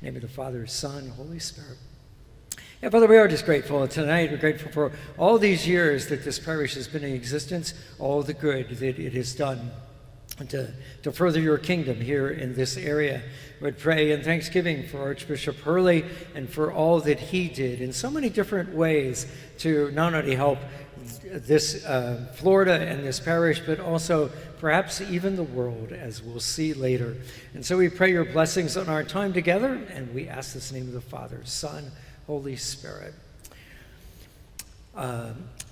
In the name of the Father, Son, Holy Spirit. Yeah, Father, we are just grateful tonight. We're grateful for all these years that this parish has been in existence, all the good that it has done to further your kingdom here in this area. We'd pray in thanksgiving for Archbishop Hurley and for all that he did in so many different ways to not only help this Florida and this parish, but also perhaps even the world, as we'll see later. And so we pray your blessings on our time together, and we ask this in the name of the Father, Son, Holy Spirit.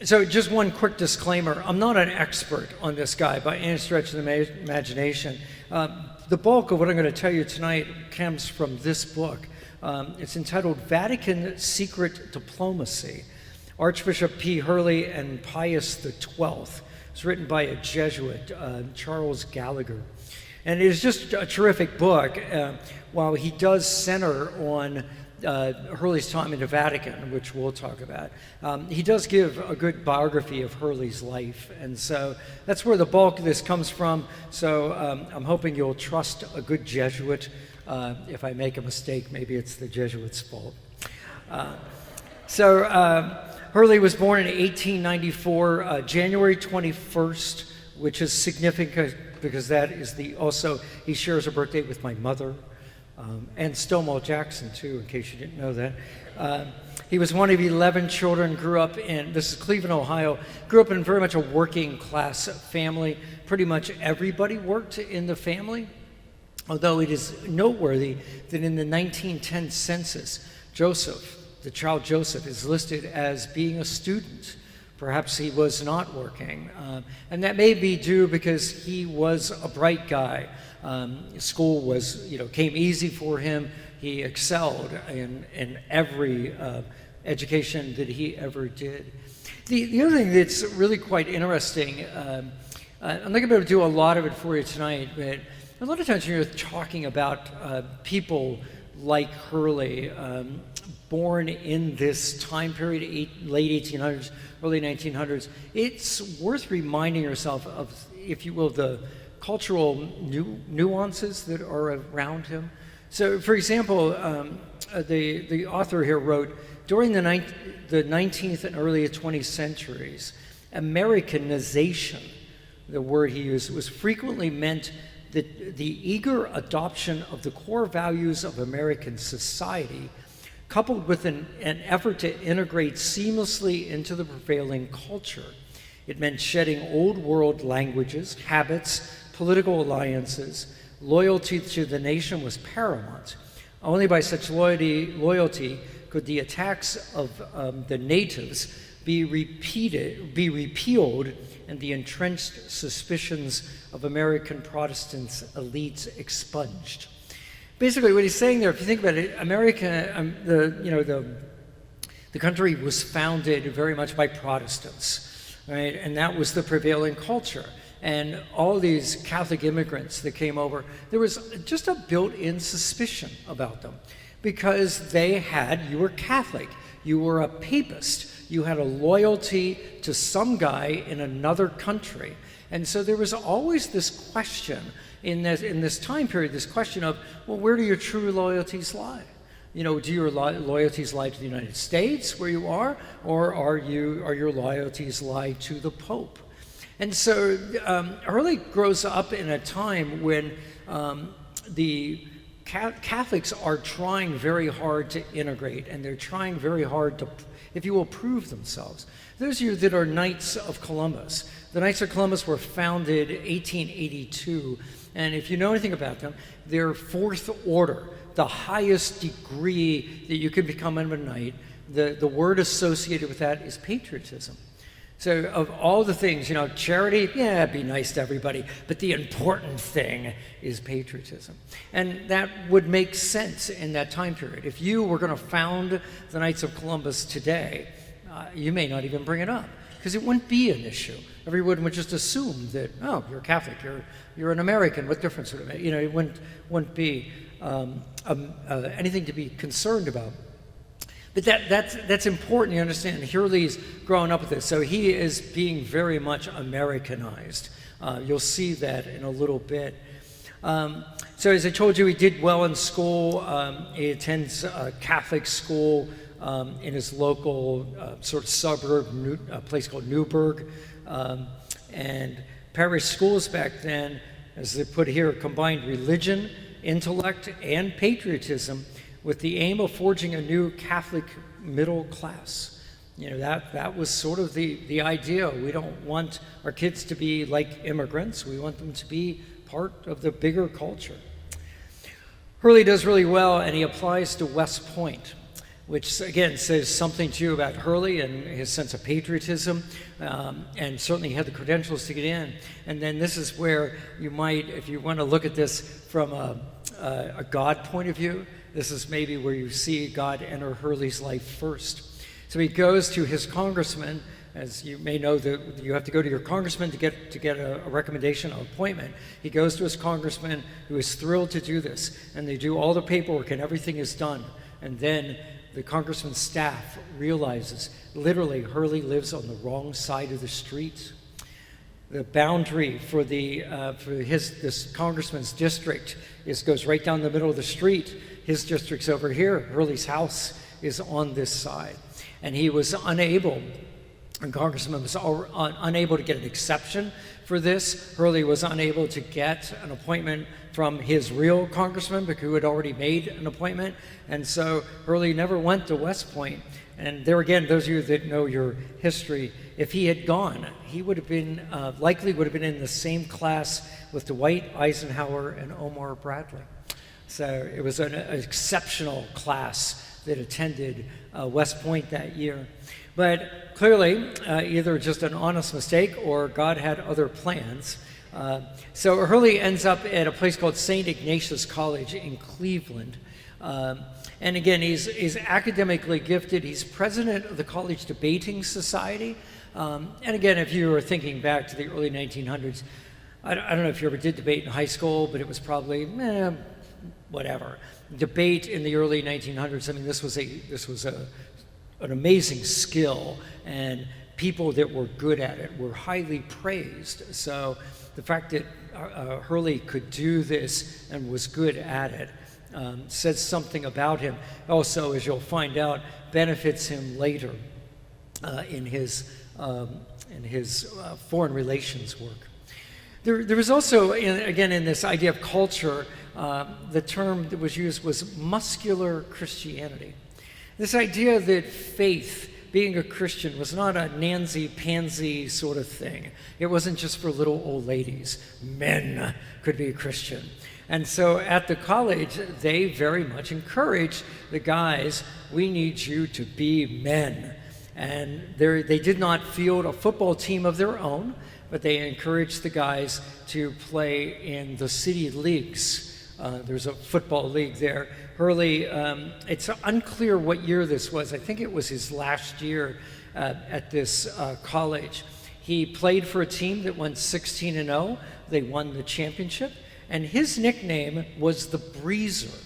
So just one quick disclaimer. I'm not an expert on this guy by any stretch of the imagination. The bulk of what I'm going to tell you tonight comes from this book. It's entitled Vatican Secret Diplomacy, Archbishop P. Hurley and Pius XII. It's written by a Jesuit, Charles Gallagher. And it is just a terrific book. While he does center on Hurley's time in the Vatican, which we'll talk about, he does give a good biography of Hurley's life. And so that's where the bulk of this comes from. So I'm hoping you'll trust a good Jesuit. If I make a mistake, maybe it's the Jesuit's fault. Hurley was born in 1894, January 21st, which is significant because that is he shares a birthday with my mother. And Stonewall Jackson, too, in case you didn't know that. He was one of 11 children, grew up in, this is Cleveland, Ohio, grew up in very much a working class family. Pretty much everybody worked in the family, although it is noteworthy that in the 1910 census, the child Joseph, is listed as being a student. Perhaps he was not working. And that may be due because he was a bright guy. School came easy for him. He excelled in every education that he ever did. The other thing that's really quite interesting, I'm not going to be able to do a lot of it for you tonight, but a lot of times when you're talking about people like Hurley, born in this time period, late 1800s, early 1900s, it's worth reminding yourself of, if you will, the cultural nuances that are around him. So, for example, the author here wrote, during the 19th and early 20th centuries, Americanization, the word he used, was frequently meant that the eager adoption of the core values of American society, coupled with an effort to integrate seamlessly into the prevailing culture. It meant shedding old world languages, habits, political alliances. Loyalty to the nation was paramount. Only by such loyalty could the attacks of the natives be repealed and the entrenched suspicions of American Protestant elites expunged. Basically, what he's saying there, if you think about it, America, the country was founded very much by Protestants, right? And that was the prevailing culture. And all these Catholic immigrants that came over, there was just a built-in suspicion about them because you were Catholic, you were a papist, you had a loyalty to some guy in another country. And so there was always this question in this time period, this question of, well, where do your true loyalties lie? Do your loyalties lie to the United States, where you are, or are your loyalties lie to the Pope? And so Hurley grows up in a time when the Catholics are trying very hard to integrate, and they're trying very hard to, if you will, prove themselves. Those of you that are Knights of Columbus, the Knights of Columbus were founded 1882, and if you know anything about them, they're Fourth Order, the highest degree that you can become a knight. The word associated with that is patriotism. So of all the things, charity, yeah, be nice to everybody, but the important thing is patriotism. And that would make sense in that time period. If you were going to found the Knights of Columbus today, you may not even bring it up, because it wouldn't be an issue. Everyone would just assume that, oh, you're Catholic, you're an American, what difference would it make? It wouldn't be anything to be concerned about. But that's important, you understand. Hurley's growing up with this, so he is being very much Americanized. You'll see that in a little bit. So as I told you, he did well in school. He attends a Catholic school in his local sort of suburb, a place called Newburgh. And parish schools back then, as they put here, combined religion, intellect, and patriotism with the aim of forging a new Catholic middle class. You know, that was sort of the idea. We don't want our kids to be like immigrants. We want them to be part of the bigger culture. Hurley does really well, and he applies to West Point, which again says something to you about Hurley and his sense of patriotism, and certainly he had the credentials to get in. And then this is where you might, if you want to look at this from a God point of view, this is maybe where you see God enter Hurley's life first. So he goes to his congressman. As you may know, that you have to go to your congressman to get a recommendation, an appointment. He goes to his congressman, who is thrilled to do this, and they do all the paperwork and everything is done. And then the congressman's staff realizes, literally, Hurley lives on the wrong side of the street. The boundary for this congressman's district goes right down the middle of the street. His district's over here. Hurley's house is on this side. And he was unable, and Congressman was unable to get an exception for this. Hurley was unable to get an appointment from his real congressman, who had already made an appointment. And so Hurley never went to West Point. And there again, those of you that know your history, if he had gone, he would have been, likely would have been in the same class with Dwight Eisenhower and Omar Bradley. So it was an exceptional class that attended West Point that year. But clearly, either just an honest mistake or God had other plans. So Hurley ends up at a place called St. Ignatius College in Cleveland. And again, he's academically gifted. He's president of the College Debating Society. And again, if you were thinking back to the early 1900s, I don't know if you ever did debate in high school, but it was probably, whatever. Debate in the early 1900s, I mean, this was an amazing skill, and people that were good at it were highly praised. So the fact that Hurley could do this and was good at it says something about him. Also, as you'll find out, benefits him later in his foreign relations work. There was also, again, in this idea of culture, the term that was used was muscular Christianity. This idea that faith, being a Christian, was not a Nancy-pansy sort of thing. It wasn't just for little old ladies. Men could be a Christian. And so at the college, they very much encouraged the guys, we need you to be men. And they did not field a football team of their own, but they encouraged the guys to play in the city leagues. There's a football league there. Hurley, it's unclear what year this was. I think it was his last year at this college. He played for a team that went 16-0. They won the championship. And his nickname was the Breezer.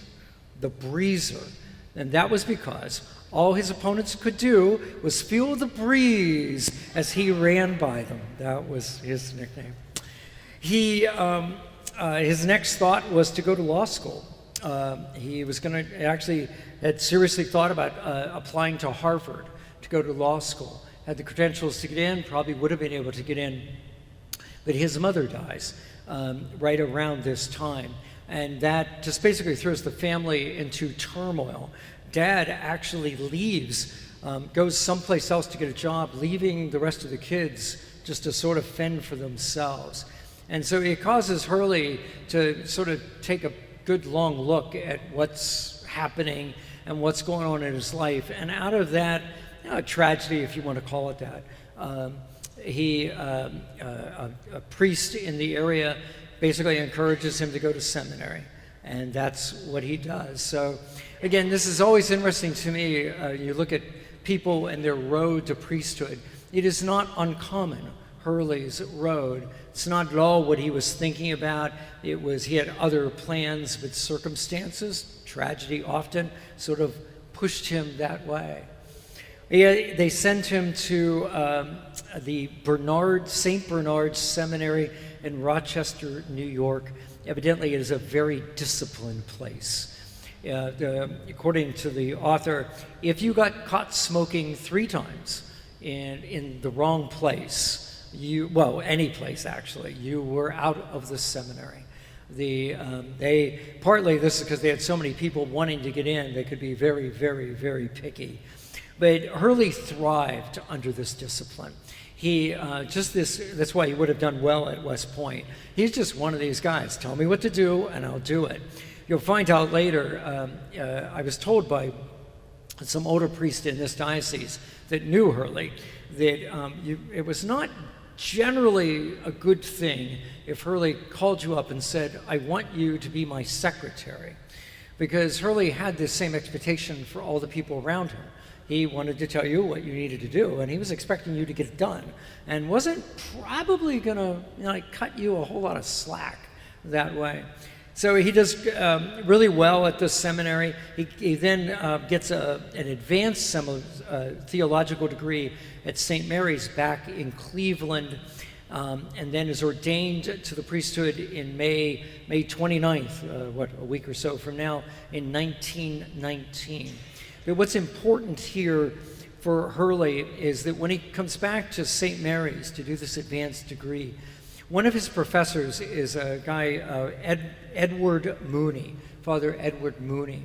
The Breezer. And that was because all his opponents could do was feel the breeze as he ran by them. That was his nickname. His next thought was to go to law school. He was going to actually had seriously thought about applying to Harvard to go to law school. Had the credentials to get in, probably would have been able to get in. But his mother dies right around this time. And that just basically throws the family into turmoil. Dad actually leaves, goes someplace else to get a job, leaving the rest of the kids just to sort of fend for themselves. And so it causes Hurley to sort of take a good long look at what's happening and what's going on in his life. And out of that, tragedy, if you want to call it that, a priest in the area basically encourages him to go to seminary. And that's what he does. So again, this is always interesting to me. You look at people and their road to priesthood. It is not uncommon, Hurley's road. It's not at all what he was thinking about. He had other plans, but circumstances, tragedy often, sort of pushed him that way. They sent him to the St. Bernard's Seminary in Rochester, New York. evidently it is a very disciplined place. According to the author, if you got caught smoking 3 times in the wrong place, any place actually, you were out of the seminary. Partly this is because they had so many people wanting to get in, they could be very, very, very picky. But Hurley thrived under this discipline. That's why he would have done well at West Point. He's just one of these guys. Tell me what to do and I'll do it. You'll find out later, I was told by some older priest in this diocese that knew Hurley that it was not generally a good thing if Hurley called you up and said, I want you to be my secretary. Because Hurley had this same expectation for all the people around him. He wanted to tell you what you needed to do, and he was expecting you to get it done, and wasn't probably going to cut you a whole lot of slack that way. So he does really well at the seminary. He then gets an advanced theological degree at St. Mary's back in Cleveland, and then is ordained to the priesthood in May 29th, a week or so from now, in 1919. But what's important here for Hurley is that when he comes back to St. Mary's to do this advanced degree, one of his professors is a guy, Edward Mooney, Father Edward Mooney.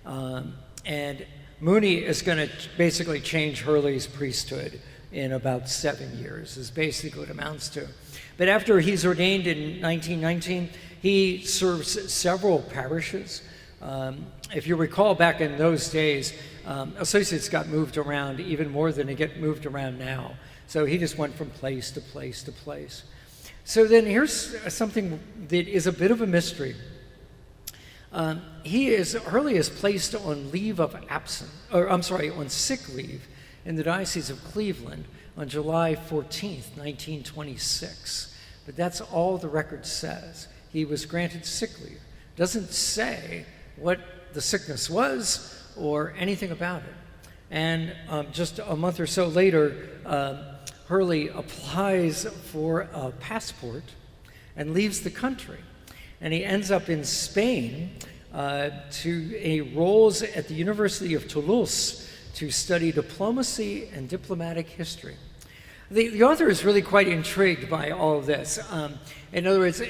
And Mooney is going to basically change Hurley's priesthood in about 7 years, is basically what it amounts to. But after he's ordained in 1919, he serves several parishes. If you recall, back in those days, associates got moved around even more than they get moved around now. So he just went from place to place to place. So then here's something that is a bit of a mystery. Hurley is placed on on sick leave in the Diocese of Cleveland on July 14th, 1926. But that's all the record says. He was granted sick leave. Doesn't say what the sickness was or anything about it. And just a month or so later, Hurley applies for a passport and leaves the country. And he ends up in Spain he enrolls at the University of Toulouse to study diplomacy and diplomatic history. The author is really quite intrigued by all of this. In other words,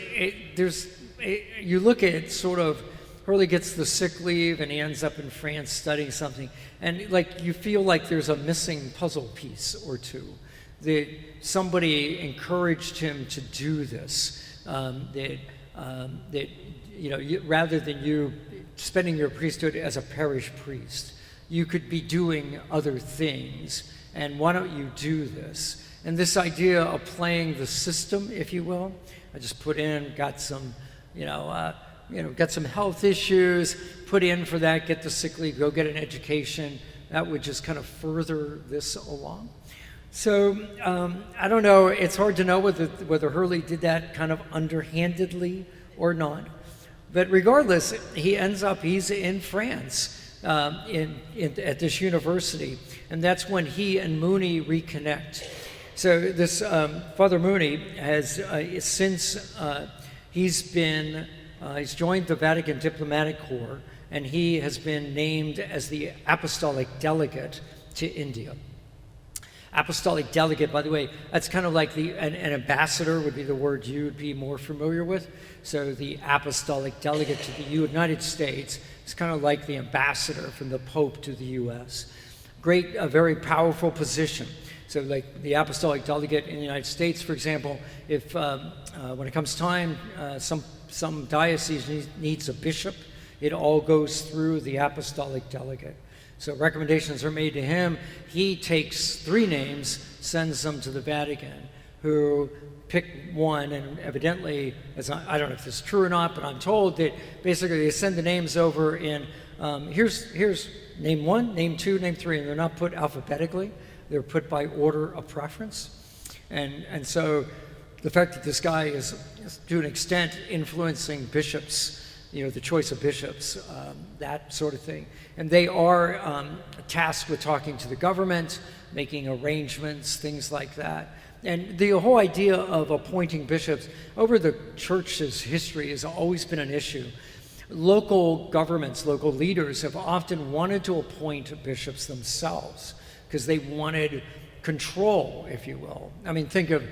you look at sort of Hurley gets the sick leave and he ends up in France studying something, and you feel like there's a missing puzzle piece or two, that somebody encouraged him to do this, rather than you spending your priesthood as a parish priest, you could be doing other things, and why don't you do this? And this idea of playing the system, if you will, I just put in, got some health issues, put in for that, get the sick leave, go get an education. That would just kind of further this along. So I don't know, it's hard to know whether Hurley did that kind of underhandedly or not. But regardless, he's in France at this university, and that's when he and Mooney reconnect. So this Father Mooney has he's joined the Vatican Diplomatic Corps, and he has been named as the Apostolic Delegate to India. Apostolic Delegate, by the way, that's kind of like an ambassador would be the word you would be more familiar with. So the Apostolic Delegate to the United States is kind of like the ambassador from the Pope to the U.S. A very powerful position. So like the Apostolic Delegate in the United States, for example, if when it comes time, some diocese needs a bishop, it all goes through the Apostolic Delegate. So recommendations are made to him. He takes 3 names, sends them to the Vatican, who pick one, and evidently, I don't know if this is true or not, but I'm told that basically they send the names over in, here's name 1, name 2, name 3, and they're not put alphabetically. They're put by order of preference. And so the fact that this guy is, to an extent, influencing bishops, the choice of bishops, that sort of thing. And they are tasked with talking to the government, making arrangements, things like that. And the whole idea of appointing bishops over the church's history has always been an issue. Local governments, local leaders have often wanted to appoint bishops themselves because they wanted control, if you will. I mean, think of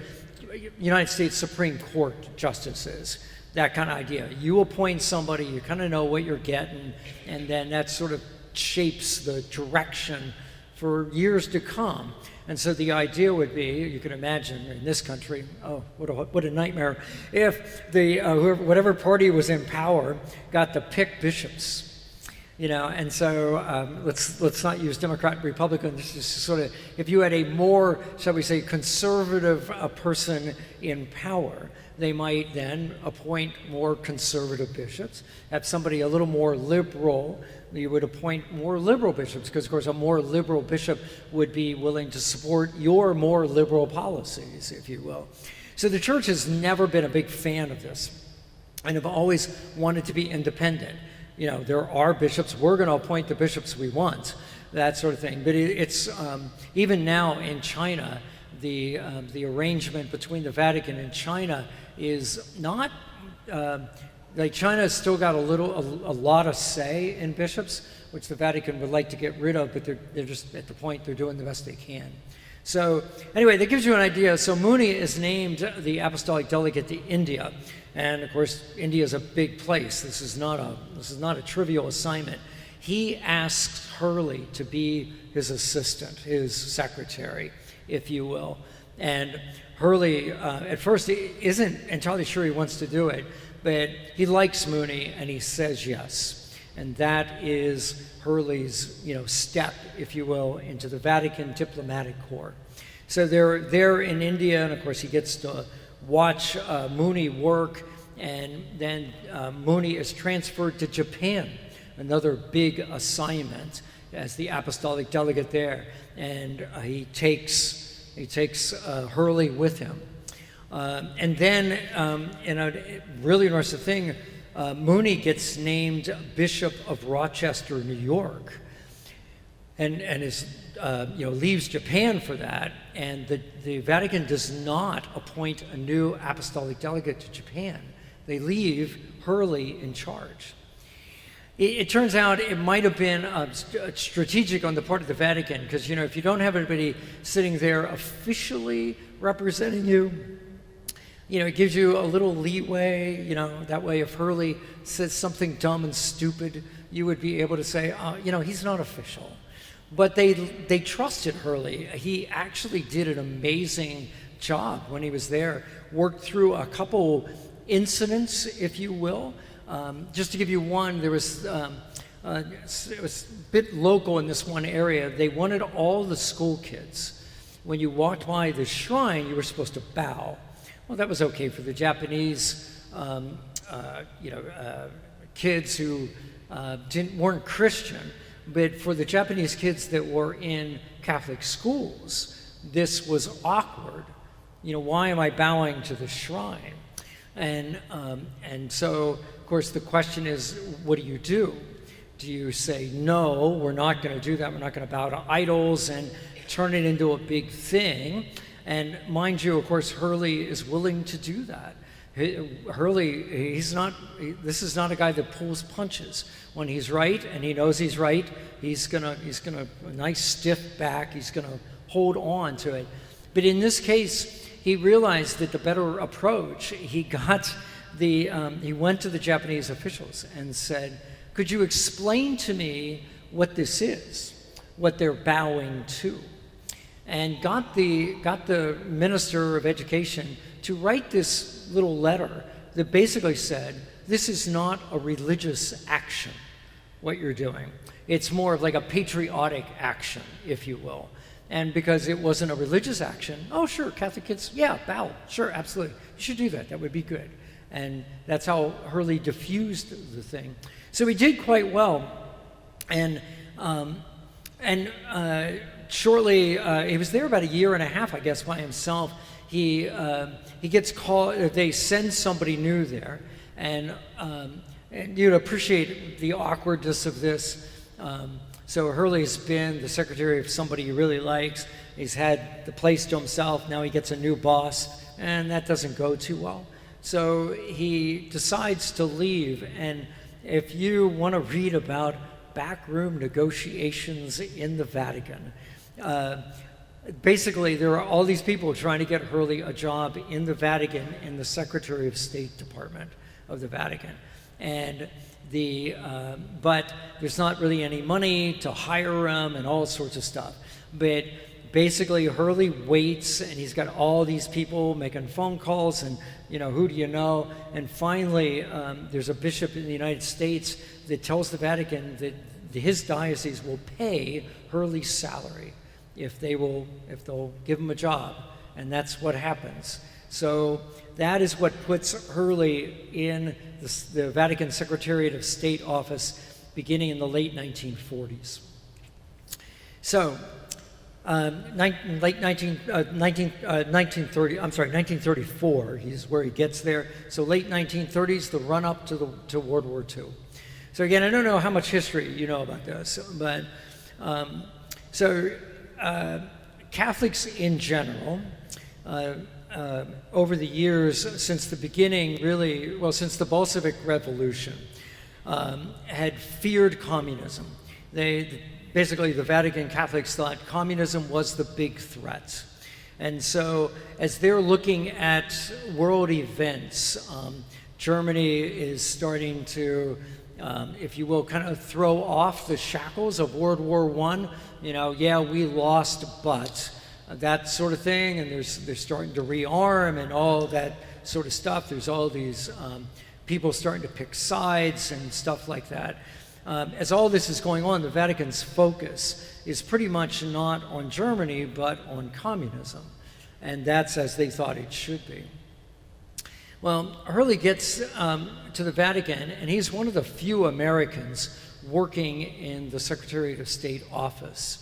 United States Supreme Court justices, that kind of idea. You appoint somebody, you kind of know what you're getting, and then that sort of shapes the direction for years to come. And so the idea would be, you can imagine in this country, oh, what a nightmare, if the whatever party was in power got to pick bishops. And so let's not use Democrat and Republican. This is sort of, if you had a more, shall we say, conservative person in power, they might then appoint more conservative bishops. Have somebody a little more liberal, you would appoint more liberal bishops, because of course a more liberal bishop would be willing to support your more liberal policies, if you will. So the church has never been a big fan of this, and have always wanted to be independent. There are bishops, we're going to appoint the bishops we want, that sort of thing. But it's even now in China, the arrangement between the Vatican and China is not like China's still got a lot of say in bishops, which the Vatican would like to get rid of, but they're just at the point they're doing the best they can. So anyway, that gives you an idea. So Mooney is named the apostolic delegate to India. And of course, India is a big place. This is not a trivial assignment. He asks Hurley to be his assistant, his secretary, if you will. And Hurley, at first, he isn't entirely sure he wants to do it, but he likes Mooney and he says yes. And that is Hurley's, step, if you will, into the Vatican diplomatic corps. So they're there in India, and of course he gets to watch Mooney work, and then Mooney is transferred to Japan, another big assignment as the apostolic delegate there, and he takes Hurley with him. And then, in a really interesting thing, Mooney gets named Bishop of Rochester, New York, and is leaves Japan for that, and the Vatican does not appoint a new apostolic delegate to Japan. They leave Hurley in charge. It turns out it might have been strategic on the part of the Vatican, because if you don't have anybody sitting there officially representing you, it gives you a little leeway. That way, if Hurley says something dumb and stupid, you would be able to say, he's not official. But they trusted Hurley. He actually did an amazing job when he was there. Worked through a couple incidents, if you will. Just to give you one, it was a bit local in this one area. They wanted all the school kids, when you walked by the shrine, you were supposed to bow. Well, that was okay for the Japanese, kids who weren't Christian. But for the Japanese kids that were in Catholic schools, this was awkward. Why am I bowing to the shrine? And so, of course, the question is, what do you do? Do you say, no, we're not going to do that. We're not going to bow to idols and turn it into a big thing? And mind you, of course, Hurley is willing to do that. Hurley, this is not a guy that pulls punches. When he's right, and he knows he's right, he's gonna a nice stiff back, he's gonna hold on to it. But in this case, he realized that the better approach, he went to the Japanese officials and said, could you explain to me what this is, what they're bowing to? And got the Minister of Education to write this little letter that basically said, this is not a religious action, what you're doing. It's more of like a patriotic action, if you will. And because it wasn't a religious action, oh, sure, Catholic kids, yeah, bow, sure, absolutely. You should do that, that would be good. And that's how Hurley diffused the thing. So he did quite well. And shortly, he was there about a year and a half, I guess, by himself. He gets called, they send somebody new there, and you'd appreciate the awkwardness of this. So Hurley's been the secretary of somebody he really likes. He's had the place to himself. Now he gets a new boss, and that doesn't go too well. So he decides to leave. And if you want to read about backroom negotiations in the Vatican, basically there are all these people trying to get Hurley a job in the Vatican in the Secretary of State Department of the Vatican. And but there's not really any money to hire him and all sorts of stuff. But basically Hurley waits, and he's got all these people making phone calls, and who do you know? And finally there's a bishop in the United States that tells the Vatican that his diocese will pay Hurley's salary if they'll give him a job. And that's what happens. So that is what puts Hurley in the Vatican Secretariat of State office beginning in the late 1940s. So, 1934 is where he gets there. So late 1930s, the run up to World War II. So again, I don't know how much history you know about this, but Catholics in general, over the years, since the beginning, since the Bolshevik Revolution, had feared communism. Basically, the Vatican Catholics thought communism was the big threat. And so, as they're looking at world events, Germany is starting to, if you will, kind of throw off the shackles of World War I. Yeah, we lost, but that sort of thing, and they're starting to rearm and all that sort of stuff. There's all these people starting to pick sides and stuff like that. As all this is going on, the Vatican's focus is pretty much not on Germany, but on communism. And that's as they thought it should be. Well, Hurley gets to the Vatican, and he's one of the few Americans working in the Secretariat of State office.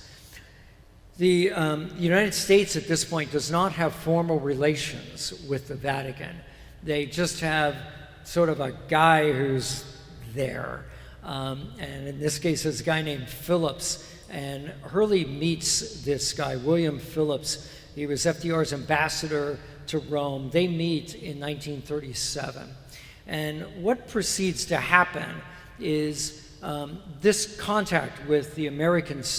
The United States at this point does not have formal relations with the Vatican. They just have sort of a guy who's there. And in this case, it's a guy named Phillips. And Hurley meets this guy, William Phillips. He was FDR's ambassador to Rome. They meet in 1937. And what proceeds to happen is this contact with the American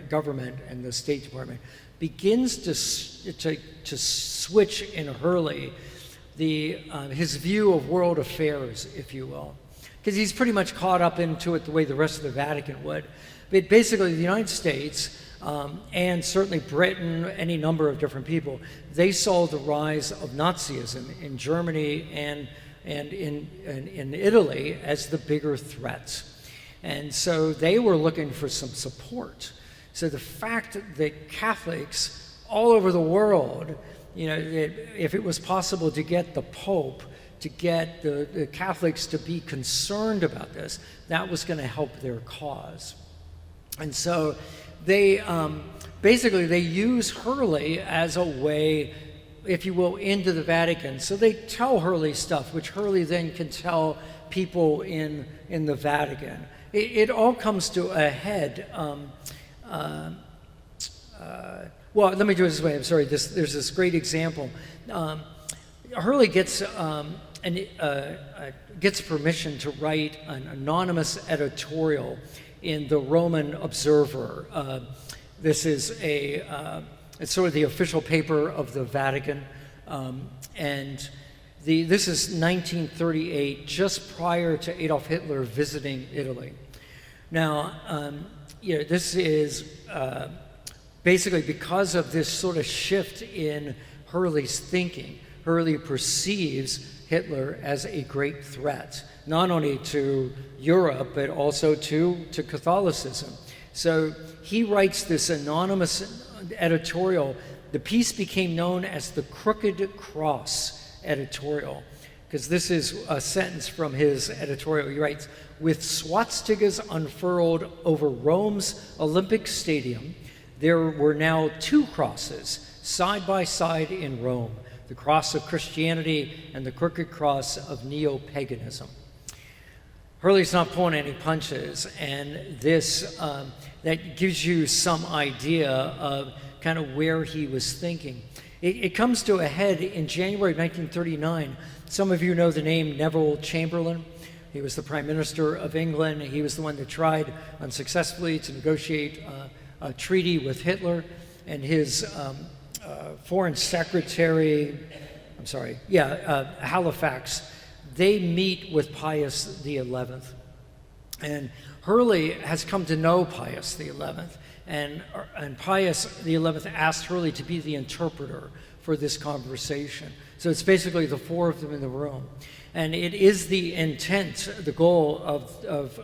government and the State Department begins to switch in Hurley his view of world affairs, if you will. Because he's pretty much caught up into it the way the rest of the Vatican would. But basically, the United States, and certainly Britain, any number of different people, they saw the rise of Nazism in Germany and in Italy as the bigger threats. And so they were looking for some support. So the fact that Catholics all over the world, if it was possible to get the Pope, to get the Catholics to be concerned about this, that was going to help their cause. And so they basically use Hurley as a way, if you will, into the Vatican. So they tell Hurley stuff, which Hurley then can tell people in the Vatican. It all comes to a head. Well, let me do it this way. I'm sorry. There's this great example. Hurley gets permission to write an anonymous editorial in the Roman Observer. This is it's sort of the official paper of the Vatican, and this is 1938, just prior to Adolf Hitler visiting Italy. Now, this is basically because of this sort of shift in Hurley's thinking. Hurley perceives Hitler as a great threat, not only to Europe, but also to Catholicism. So he writes this anonymous editorial. The piece became known as the Crooked Cross editorial, because this is a sentence from his editorial. He writes, "With swastikas unfurled over Rome's Olympic Stadium, there were now two crosses side by side in Rome, the cross of Christianity and the crooked cross of neo-paganism." Hurley's not pulling any punches, and this that gives you some idea of kind of where he was thinking. It comes to a head in January 1939. Some of you know the name Neville Chamberlain. He was the Prime Minister of England. He was the one that tried unsuccessfully to negotiate a treaty with Hitler, and his Foreign Secretary, Halifax, they meet with Pius XI. And Hurley has come to know Pius XI, and Pius XI asked Hurley to be the interpreter for this conversation. So it's basically the four of them in the room. And it is the intent, the goal of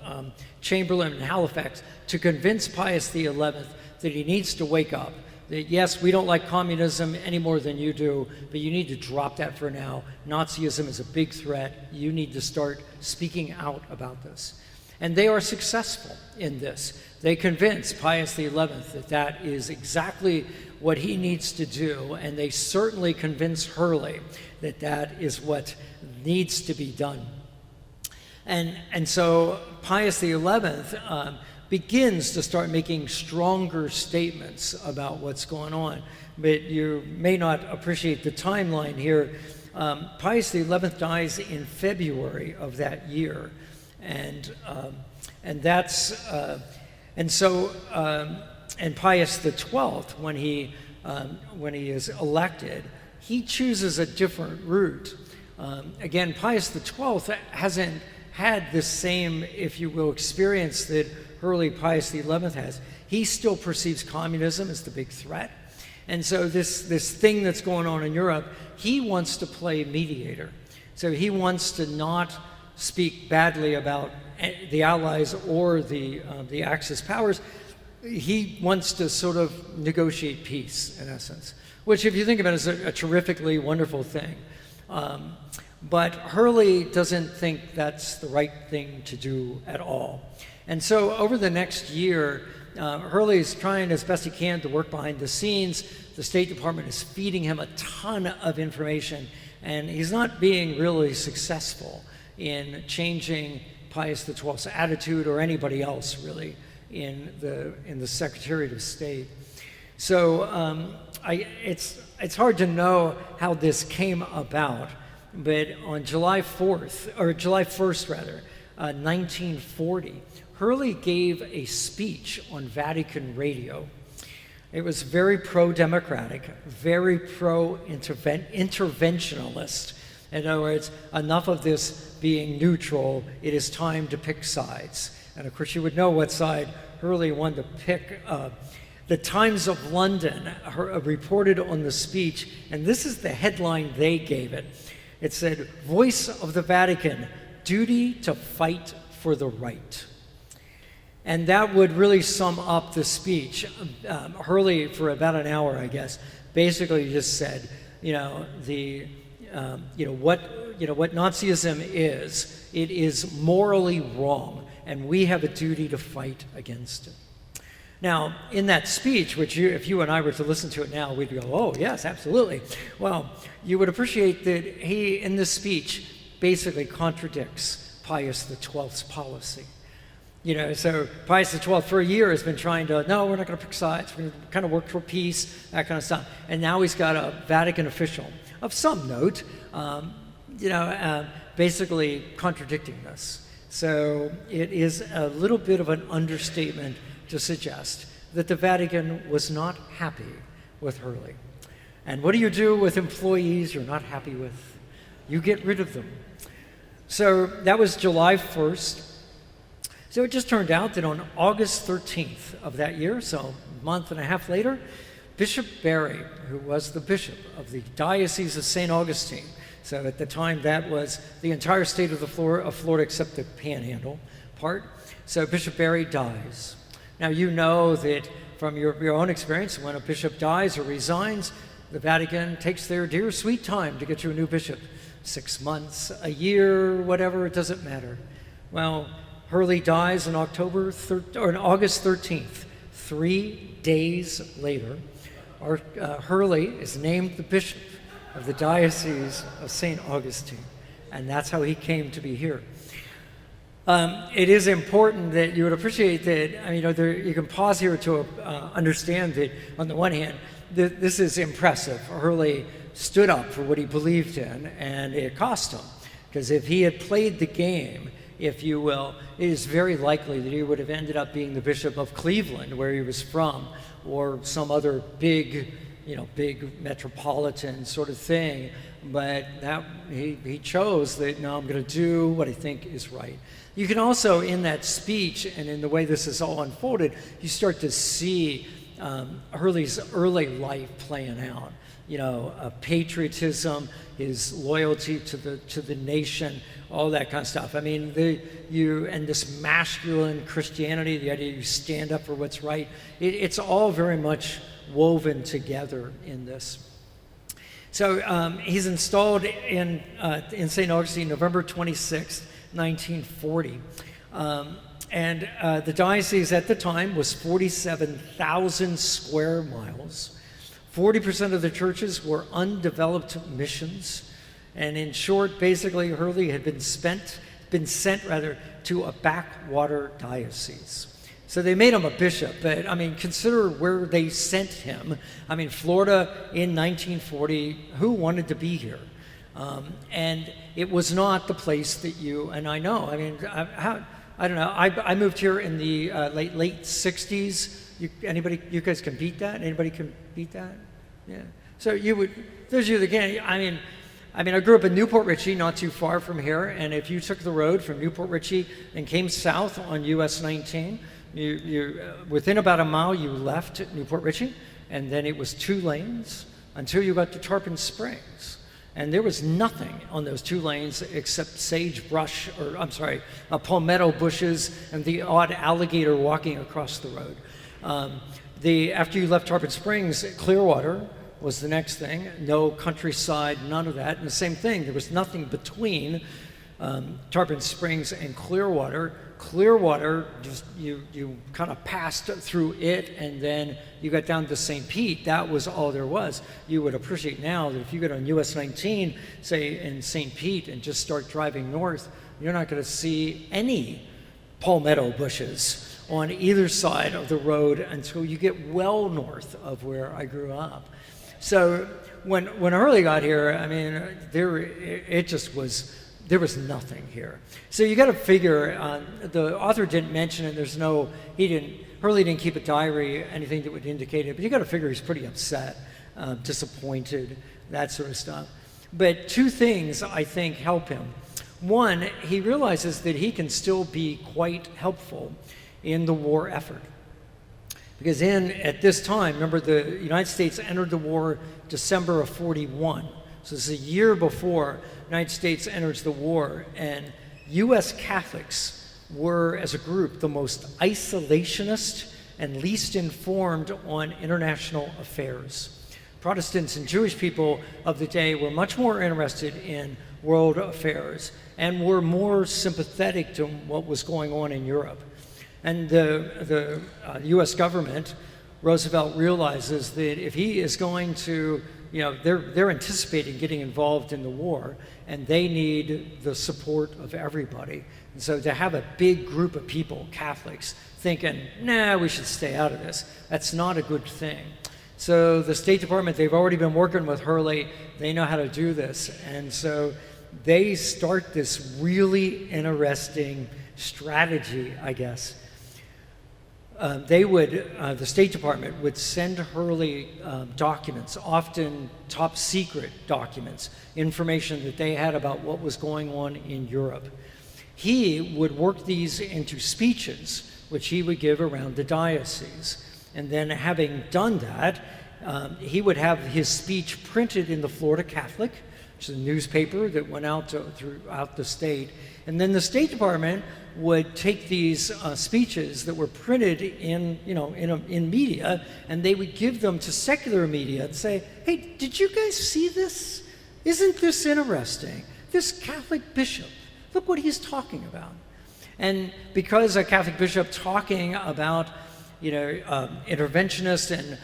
Chamberlain and Halifax to convince Pius XI that he needs to wake up. That yes, we don't like communism any more than you do, but you need to drop that for now. Nazism is a big threat. You need to start speaking out about this. And they are successful in this. They convince Pius XI that that is exactly what he needs to do, and they certainly convince Hurley that that is what needs to be done. And so Pius XI begins to start making stronger statements about what's going on. But you may not appreciate the timeline here. Pius XI dies in February of that year, and Pius XII, when he is elected, he chooses a different route. Again, Pius XII hasn't had the same, if you will, experience that Hurley Pius XI has. He still perceives communism as the big threat. And so this thing that's going on in Europe, he wants to play mediator. So he wants to not speak badly about the Allies or the Axis powers. He wants to sort of negotiate peace, in essence, which, if you think about it, is a terrifically wonderful thing. But Hurley doesn't think that's the right thing to do at all. And so over the next year, Hurley's trying as best he can to work behind the scenes. The State Department is feeding him a ton of information, and he's not being really successful in changing Pius XII's attitude, or anybody else really in the Secretariat of State. So it's hard to know how this came about, but on July 1st, 1940, Hurley gave a speech on Vatican radio. It was very pro-democratic, very pro-interventionalist. In other words, enough of this being neutral, it is time to pick sides. And of course, you would know what side Hurley wanted to pick. The Times of London reported on the speech, and this is the headline they gave it. It said, "Voice of the Vatican, duty to fight for the right." And that would really sum up the speech. Hurley, for about an hour, I guess, basically just said, what Nazism is, it is morally wrong, and we have a duty to fight against it. Now, in that speech, which if you and I were to listen to it now, we'd go, oh, yes, absolutely. Well, you would appreciate that he, in this speech, basically contradicts Pius XII's policy. So Pius XII for a year has been trying to, no, we're not going to pick sides, we're going to kind of work for peace, that kind of stuff. And now he's got a Vatican official of some note, basically contradicting this. So it is a little bit of an understatement to suggest that the Vatican was not happy with Hurley. And what do you do with employees you're not happy with? You get rid of them. So that was July 1st. So it just turned out that on August 13th of that year, so a month and a half later, Bishop Barry, who was the bishop of the Diocese of St. Augustine, so at the time that was the entire state of Florida except the Panhandle part, so Bishop Barry dies. Now you know that from your own experience, when a bishop dies or resigns, the Vatican takes their dear sweet time to get you a new bishop. 6 months, a year, whatever, it doesn't matter. Well, Hurley dies on August 13th. 3 days later, Hurley is named the bishop of the Diocese of St. Augustine, and that's how he came to be here. It is important that you would appreciate that. I mean, you can pause here to understand that, on the one hand, this is impressive. Hurley stood up for what he believed in, and it cost him. Because if he had played the game, if you will, it is very likely that he would have ended up being the Bishop of Cleveland, where he was from, or some other big metropolitan sort of thing. But he chose that, no, I'm going to do what I think is right. You can also, in that speech and in the way this is all unfolded, you start to see Hurley's early life playing out. Patriotism, his loyalty to the nation, all that kind of stuff. I mean, and this masculine Christianity, the idea you stand up for what's right, it's all very much woven together in this. So he's installed in St. Augustine, November 26, 1940. And the diocese at the time was 47,000 square miles. 40% of the churches were undeveloped missions. And in short, basically, Hurley had been sent to a backwater diocese. So they made him a bishop, but I mean, consider where they sent him. I mean, Florida in 1940, who wanted to be here? And it was not the place that you and I know. I mean, I don't know. I moved here in the late 60s. You guys can beat that? Anybody can beat that? Yeah. So those of you that can, I mean, I grew up in Newport Richey, not too far from here, and if you took the road from Newport Richey and came south on US 19, you within about a mile you left Newport Richey, and then it was 2 lanes until you got to Tarpon Springs. And there was nothing on those 2 lanes except sagebrush, palmetto bushes, and the odd alligator walking across the road. After you left Tarpon Springs, Clearwater was the next thing. No countryside, none of that. And the same thing, there was nothing between Tarpon Springs and Clearwater. Clearwater, just you kind of passed through it, and then you got down to St. Pete. That was all there was. You would appreciate now that if you get on US 19, say in St. Pete, and just start driving north, you're not going to see any palmetto bushes on either side of the road until you get well north of where I grew up. So when Hurley got here, I mean, there was nothing here. So you got to figure, the author didn't mention it, Hurley didn't keep a diary, anything that would indicate it, but you got to figure he's pretty upset, disappointed, that sort of stuff. But 2 things I think help him. One, he realizes that he can still be quite helpful in the war effort. Because at this time, remember, the United States entered the war December of 41. So this is a year before the United States enters the war, and U.S. Catholics were, as a group, the most isolationist and least informed on international affairs. Protestants and Jewish people of the day were much more interested in world affairs and were more sympathetic to what was going on in Europe. And the U.S. government, Roosevelt realizes that if he is going to, they're anticipating getting involved in the war, and they need the support of everybody. And so to have a big group of people, Catholics, thinking, nah, we should stay out of this, that's not a good thing. So the State Department, they've already been working with Hurley, they know how to do this, and so they start this really interesting strategy, I guess. The State Department would send Hurley documents, often top secret documents, information that they had about what was going on in Europe. He would work these into speeches, which he would give around the diocese. And then having done that, he would have his speech printed in the Florida Catholic, which is a newspaper that went out throughout the state. And then the State Department would take these speeches that were printed in media, and they would give them to secular media and say, hey, did you guys see this? Isn't this interesting? This Catholic bishop, look what he's talking about. And because a Catholic bishop talking about interventionist and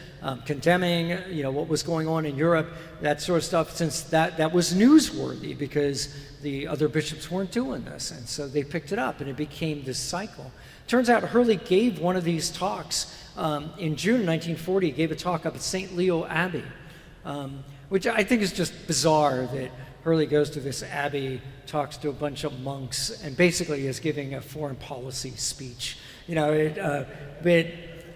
condemning, what was going on in Europe, that sort of stuff, since that was newsworthy because the other bishops weren't doing this. And so they picked it up and it became this cycle. Turns out Hurley gave one of these talks in June 1940. He gave a talk up at St. Leo Abbey, which I think is just bizarre that Hurley goes to this abbey, talks to a bunch of monks, and basically is giving a foreign policy speech. But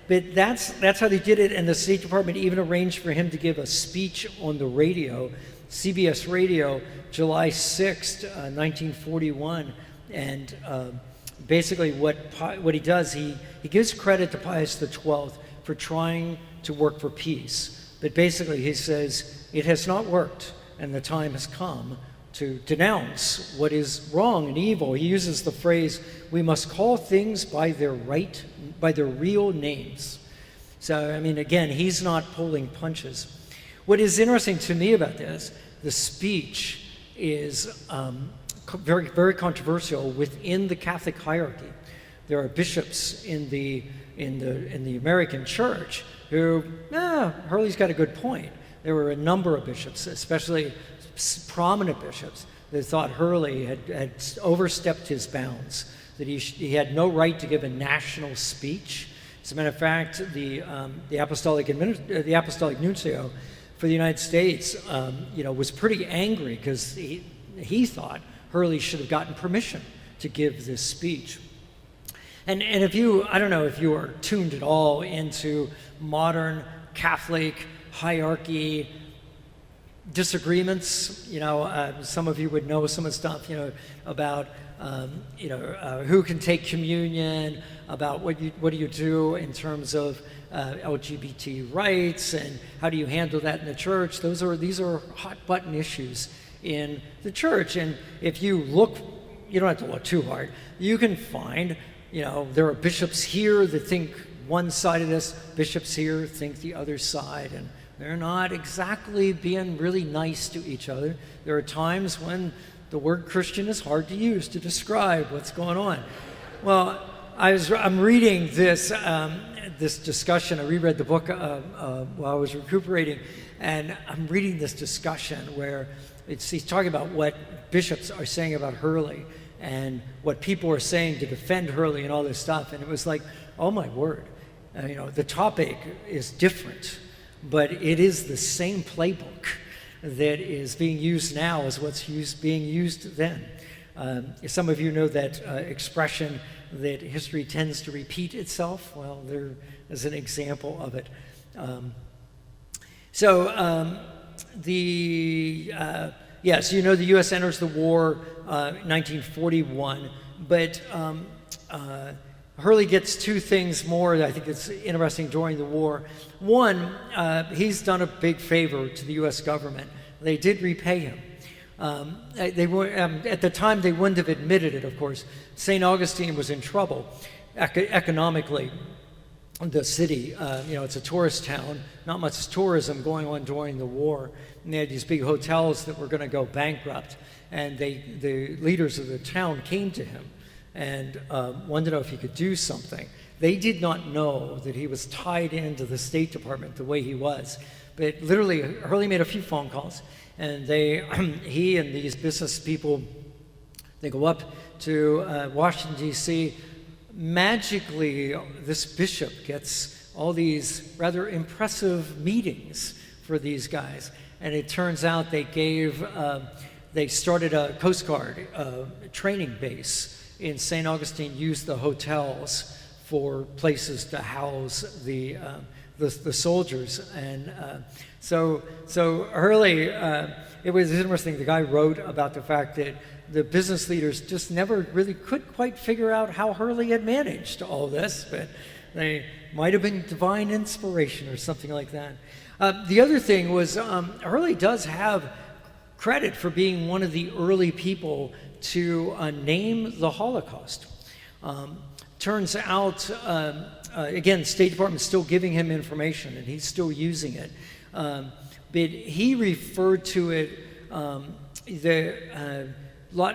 that's how they did it, and the State Department even arranged for him to give a speech on the radio, CBS Radio, July 6th, 1941. And basically what he does, he gives credit to Pius XII for trying to work for peace. But basically he says, it has not worked, and the time has come to denounce what is wrong and evil. He uses the phrase, we must call things by their real names. So, again, he's not pulling punches. What is interesting to me about this, the speech is very, very controversial within the Catholic hierarchy. There are bishops in the American church who, Hurley's got a good point. There were a number of bishops, especially prominent bishops, that thought Hurley had overstepped his bounds, that he had no right to give a national speech. As a matter of fact, the apostolic nuncio for the United States, was pretty angry because he thought Hurley should have gotten permission to give this speech. And I don't know if you are tuned at all into modern Catholic hierarchy disagreements. Some of you would know some of the stuff, about who can take communion, about what do you do in terms of LGBT rights, and how do you handle that in the church. These are hot button issues in the church. And if you look, you don't have to look too hard, you can find, there are bishops here that think one side of this, bishops here think the other side, and they're not exactly being really nice to each other. There are times when the word Christian is hard to use to describe what's going on. Well, I'm reading this discussion. I reread the book while I was recuperating, and I'm reading this discussion where he's talking about what bishops are saying about Hurley and what people are saying to defend Hurley and all this stuff. And it was like, oh my word, the topic is different, but it is the same playbook that is being used now as what's being used then. Some of you know that expression that history tends to repeat itself. Well, there is an example of it. Yes, the U.S. enters the war 1941, but Hurley gets two things more that I think it's interesting during the war. One, he's done a big favor to the U.S. government. They did repay him. They were, at the time, they wouldn't have admitted it, of course. St. Augustine was in trouble economically. The city, it's a tourist town, not much tourism going on during the war. And they had these big hotels that were going to go bankrupt. And the leaders of the town came to him and wanted to know if he could do something. They did not know that he was tied into the State Department the way he was. But literally, Hurley made a few phone calls, and he and these business people, they go up to Washington, D.C. Magically, this bishop gets all these rather impressive meetings for these guys. And it turns out they started a Coast Guard training base in St. Augustine, used the hotels for places to house the soldiers. And so Hurley, it was interesting, the guy wrote about the fact that the business leaders just never really could quite figure out how Hurley had managed all this, but they might have been divine inspiration or something like that. The other thing was Hurley does have credit for being one of the early people to name the Holocaust. Turns out, again, State Department's still giving him information, and he's still using it. But he referred to it,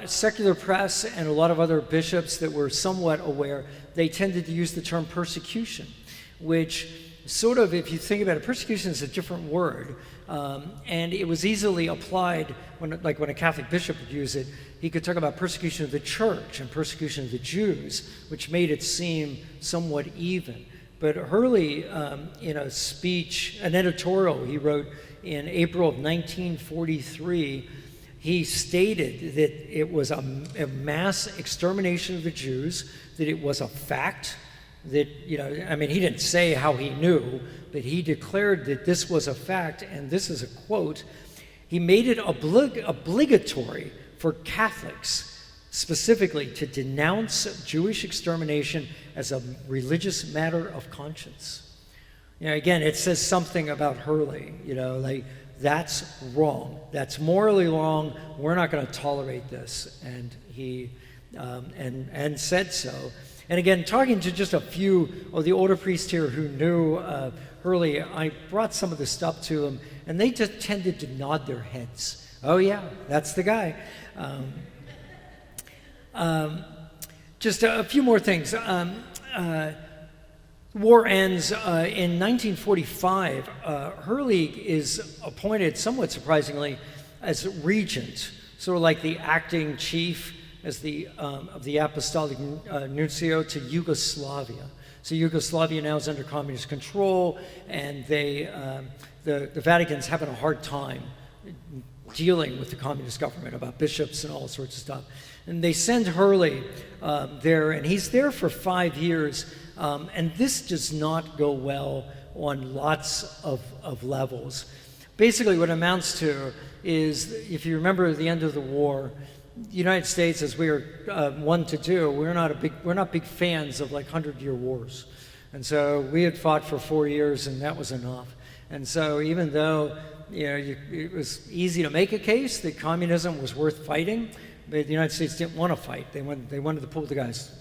secular press and a lot of other bishops that were somewhat aware, they tended to use the term persecution. which sort of, if you think about it, persecution is a different word, and it was easily applied when a Catholic bishop would use it. He could talk about persecution of the church and persecution of the Jews, which made it seem somewhat even. But Hurley, in a speech, an editorial he wrote in April of 1943, he stated that it was a mass extermination of the Jews, that it was a fact, that, he didn't say how he knew, but he declared that this was a fact, and this is a quote. He made it obligatory for Catholics specifically to denounce Jewish extermination as a religious matter of conscience. Again, it says something about Hurley, that's wrong. That's morally wrong. We're not going to tolerate this. And he and said so. And again, talking to just a few of the older priests here who knew Hurley, I brought some of this stuff to them, and they just tended to nod their heads. Oh yeah, that's the guy. Just a few more things. War ends in 1945. Hurley is appointed, somewhat surprisingly, as regent, sort of like the acting chief as of the apostolic nuncio to Yugoslavia. So Yugoslavia now is under communist control, and the Vatican's having a hard time dealing with the communist government about bishops and all sorts of stuff. And they send Hurley there, and he's there for 5 years. And this does not go well on lots of levels. Basically, what it amounts to is, if you remember at the end of the war, the United States, as we are one to do, we're not big fans of 100-year wars. And so we had fought for 4 years, and that was enough. And so even though it was easy to make a case that communism was worth fighting, but the United States didn't want to fight. They wanted to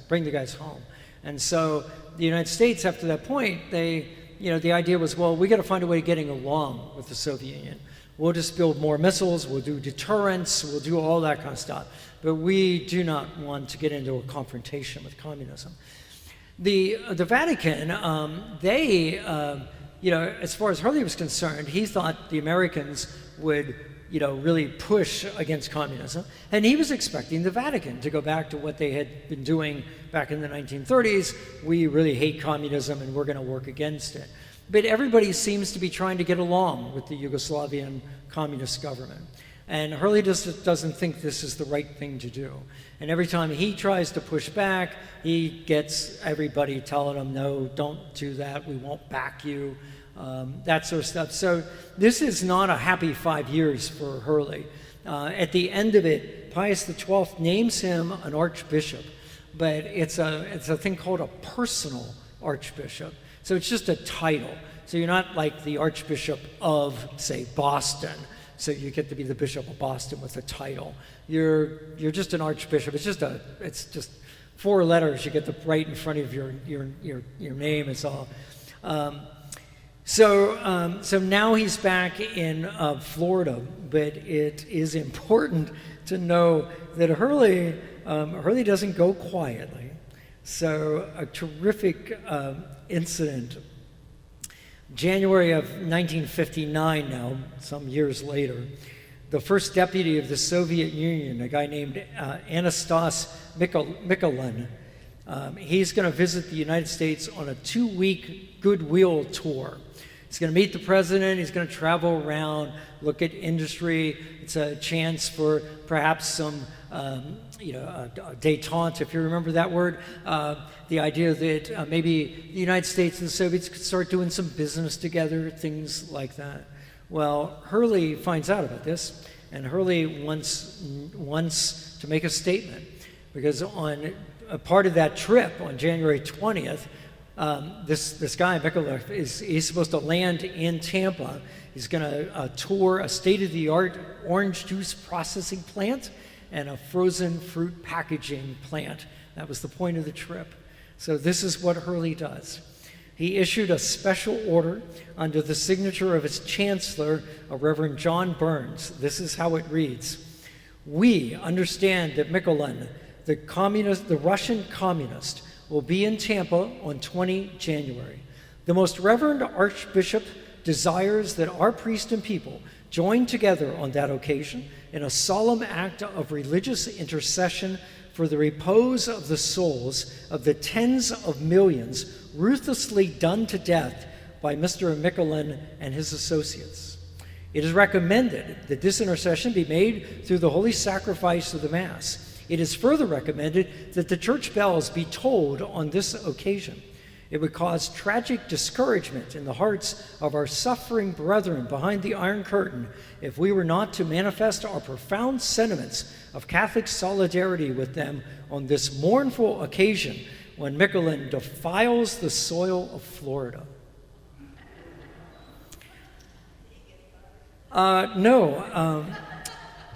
bring the guys home. And so the United States, after that point, the idea was, well, we got to find a way of getting along with the Soviet Union. We'll just build more missiles, we'll do deterrence, we'll do all that kind of stuff. But we do not want to get into a confrontation with communism. The Vatican, as far as Hurley was concerned, he thought the Americans would really push against communism. And he was expecting the Vatican to go back to what they had been doing back in the 1930s. We really hate communism and we're going to work against it. But everybody seems to be trying to get along with the Yugoslavian communist government. And Hurley just doesn't think this is the right thing to do. And every time he tries to push back, he gets everybody telling him, no, don't do that, we won't back you. That sort of stuff. So this is not a happy 5 years for Hurley. At the end of it, Pius XII names him an archbishop, but it's a thing called a personal archbishop. So it's just a title. So you're not like the Archbishop of, say, Boston. So you get to be the Bishop of Boston with a title. You're just an archbishop. It's just 4 letters you get to write in front of your name. It's all. So now he's back in Florida, but it is important to know that Hurley doesn't go quietly. So a terrific incident, January of 1959 now, some years later, the first deputy of the Soviet Union, a guy named Anastas Mikulin, he's going to visit the United States on a 2-week goodwill tour. He's going to meet the president. He's going to travel around, look at industry. It's a chance for perhaps some, détente, if you remember that word. The idea that maybe the United States and the Soviets could start doing some business together, things like that. Well, Hurley finds out about this, and Hurley wants to make a statement, because on a part of that trip on January 20th, this guy, Mikulin, he's supposed to land in Tampa. He's going to tour a state-of-the-art orange juice processing plant and a frozen fruit packaging plant. That was the point of the trip. So this is what Hurley does. He issued a special order under the signature of his chancellor, Reverend John Burns. This is how it reads. We understand that Mikulin, the Russian communist, will be in Tampa on 20 January. The Most Reverend Archbishop desires that our priests and people join together on that occasion in a solemn act of religious intercession for the repose of the souls of the tens of millions ruthlessly done to death by Mr. Michelin and his associates. It is recommended that this intercession be made through the holy sacrifice of the Mass. It is further recommended that the church bells be tolled on this occasion. It would cause tragic discouragement in the hearts of our suffering brethren behind the Iron Curtain if we were not to manifest our profound sentiments of Catholic solidarity with them on this mournful occasion when Michelin defiles the soil of Florida. No.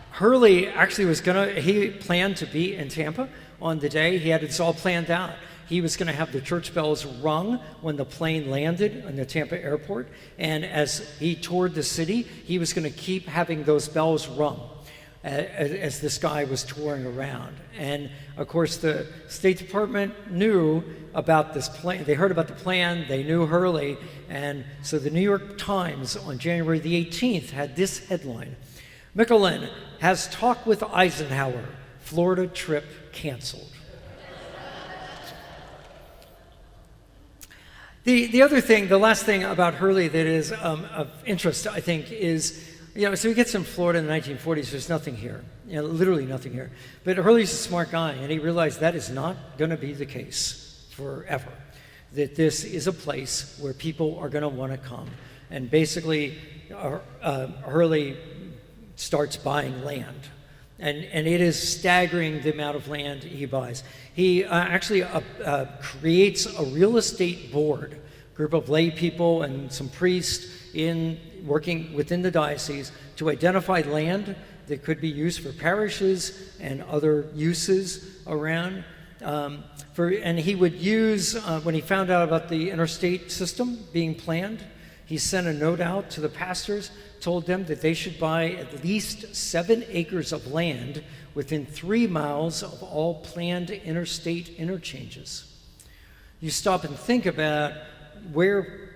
Hurley actually he planned to be in Tampa on the day. He had it all planned out. He was going to have the church bells rung when the plane landed in the Tampa airport. And as he toured the city, he was going to keep having those bells rung as this guy was touring around. And of course, the State Department knew about this plan. They heard about the plan. They knew Hurley. And so the New York Times on January the 18th had this headline: Michelin has talked with Eisenhower, Florida trip canceled. The other thing, the last thing about Hurley that is of interest, I think, is, so he gets in Florida in the 1940s, there's nothing here, literally nothing here. But Hurley's a smart guy, and he realized that is not going to be the case forever, that this is a place where people are going to want to come. And basically, Hurley starts buying land. And it is staggering the amount of land he buys. He actually creates a real estate board, group of lay people and some priests working within the diocese to identify land that could be used for parishes and other uses around. And he would use, when he found out about the interstate system being planned, he sent a note out to the pastors, told them that they should buy at least 7 acres of land within 3 miles of all planned interstate interchanges. You stop and think about where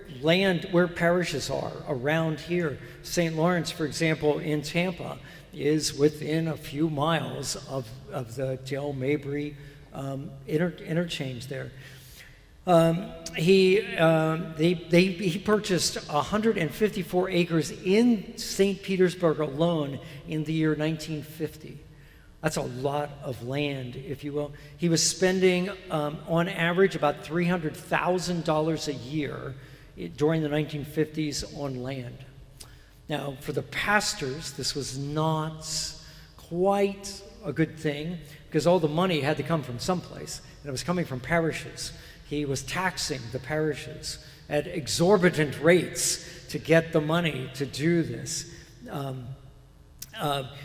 parishes are around here. St. Lawrence, for example, in Tampa, is within a few miles of the Dale Mabry interchange there. He purchased 154 acres in St. Petersburg alone in the year 1950. That's a lot of land, if you will. He was spending, on average, about $300,000 a year during the 1950s on land. Now, for the pastors, this was not quite a good thing because all the money had to come from someplace, and it was coming from parishes. He was taxing the parishes at exorbitant rates to get the money to do this.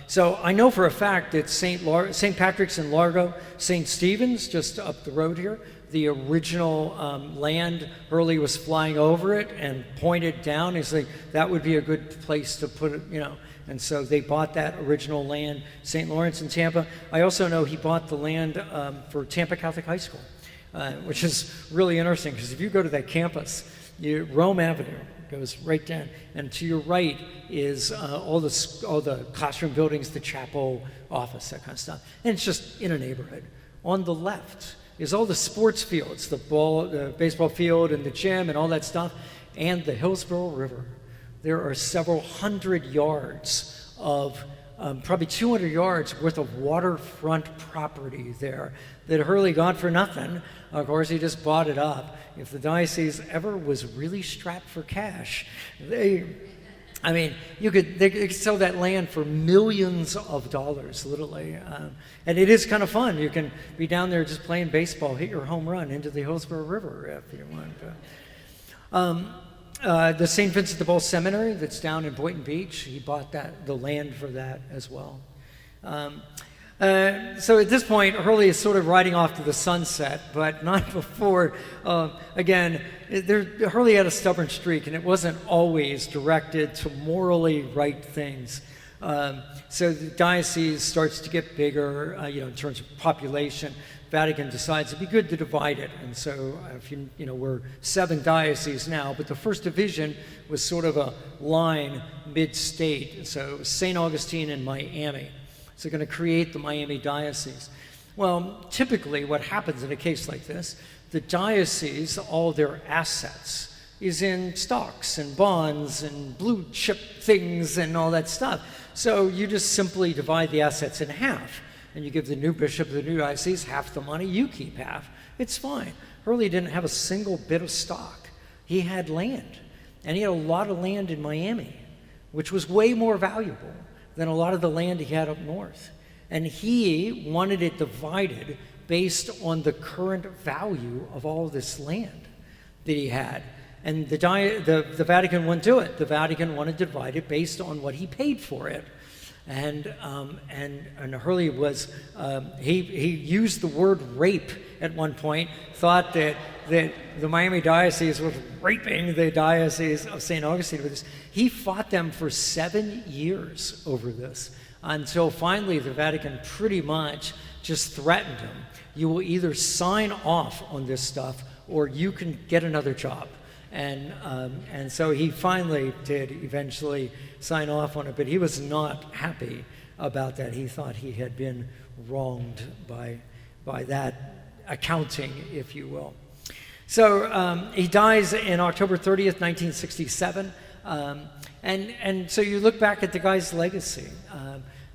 So I know for a fact that St. Patrick's in Largo, St. Stephen's just up the road here, the original land, Hurley was flying over it and pointed down. He's like, that would be a good place to put it, And so they bought that original land, St. Lawrence in Tampa. I also know he bought the land for Tampa Catholic High School, which is really interesting because if you go to that campus, Rome Avenue goes right down, and to your right is all the classroom buildings, the chapel, office, that kind of stuff. And it's just in a neighborhood. On the left is all the sports fields, the baseball field and the gym and all that stuff, and the Hillsborough River. There are several hundred yards of, probably 200 yards worth of waterfront property there that Hurley got for nothing. Of course, he just bought it up. If the diocese ever was really strapped for cash, they could sell that land for millions of dollars, literally. And it is kind of fun. You can be down there just playing baseball, hit your home run into the Hillsborough River if you want. The St. Vincent de Paul Seminary that's down in Boynton Beach, he bought the land for that as well. So at this point, Hurley is sort of riding off to the sunset, but not before. Again, Hurley had a stubborn streak, and it wasn't always directed to morally right things. So the diocese starts to get bigger, in terms of population. Vatican decides it'd be good to divide it. And so if we're 7 dioceses now, but the first division was sort of a line mid-state. So it was St. Augustine and Miami. So they're going to create the Miami diocese. Well, typically what happens in a case like this, the diocese, all their assets is in stocks and bonds and blue chip things and all that stuff. So you just simply divide the assets in half, and you give the new bishop of the new diocese half the money, you keep half. It's fine. Hurley didn't have a single bit of stock. He had land, and he had a lot of land in Miami, which was way more valuable than a lot of the land he had up north. And he wanted it divided based on the current value of all this land that he had. And the Vatican wouldn't do it. The Vatican wanted to divide it based on what he paid for it. And Hurley was, he used the word rape at one point, thought that the Miami diocese was raping the diocese of St. Augustine with this. He fought them for 7 years over this, until finally the Vatican pretty much just threatened him. You will either sign off on this stuff or you can get another job. And so he finally did eventually sign off on it, but he was not happy about that. He thought he had been wronged by that accounting, if you will. So he dies in October 30th, 1967. And so you look back at the guy's legacy.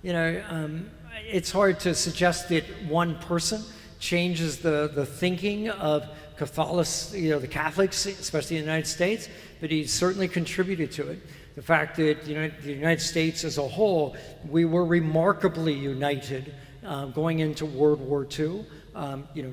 It's hard to suggest that one person changes the thinking of the Catholics, especially in the United States, but he certainly contributed to it. The fact that the United States as a whole, we were remarkably united going into World War II.